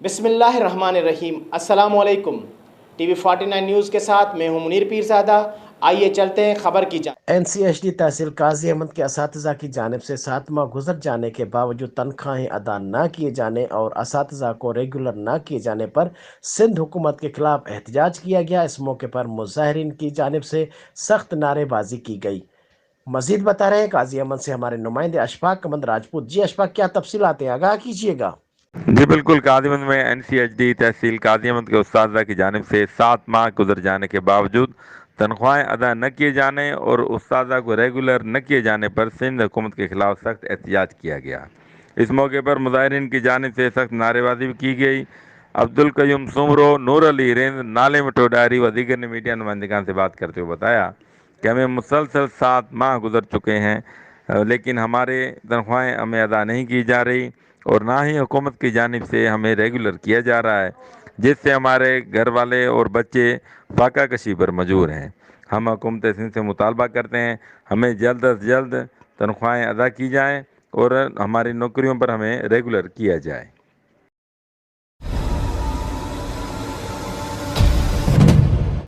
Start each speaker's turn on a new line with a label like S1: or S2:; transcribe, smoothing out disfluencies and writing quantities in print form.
S1: بسم اللہ الرحمن الرحیم۔ السلام علیکم۔ ٹی وی 49 نیوز کے ساتھ میں ہوں منیر پیرزادہ۔ آئیے چلتے ہیں خبر کی جانب۔
S2: این سی ایچ ڈی تحصیل قاضی احمد کے اساتذہ کی جانب سے 7 ماہ گزر جانے کے باوجود تنخواہیں ادا نہ کیے جانے اور اساتذہ کو ریگولر نہ کیے جانے پر سندھ حکومت کے خلاف احتجاج کیا گیا۔ اس موقع پر مظاہرین کی جانب سے سخت نعرے بازی کی گئی۔ مزید بتا رہے ہیں قاضی احمد سے ہمارے نمائندے اشفاق احمد راجپوت۔ جی اشفاق، کیا تفصیلات ہیں؟ آگاہ کیجیے گا۔
S3: جی بالکل، قاضی احمد میں این سی ایچ ڈی تحصیل قاضی احمد کے اساتذہ کی جانب سے 7 ماہ گزر جانے کے باوجود تنخواہیں ادا نہ کیے جانے اور اساتذہ کو ریگولر نہ کیے جانے پر سندھ حکومت کے خلاف سخت احتجاج کیا گیا۔ اس موقع پر مظاہرین کی جانب سے سخت نعرے بازی بھی کی گئی۔ عبدالقیوم سومرو، نور علی رند، نالم ٹوڈاری و دیگر نے میڈیا نمائندگان سے بات کرتے ہوئے بتایا کہ ہمیں مسلسل 7 ماہ گزر چکے ہیں لیکن ہمارے تنخواہیں ہمیں ادا نہیں کی جا رہی اور نہ ہی حکومت کی جانب سے ہمیں ریگولر کیا جا رہا ہے، جس سے ہمارے گھر والے اور بچے فاقہ کشی پر مجبور ہیں۔ ہم حکومت سندھ سے مطالبہ کرتے ہیں ہمیں جلد از جلد تنخواہیں ادا کی جائیں اور ہماری نوکریوں پر ہمیں ریگولر کیا جائے۔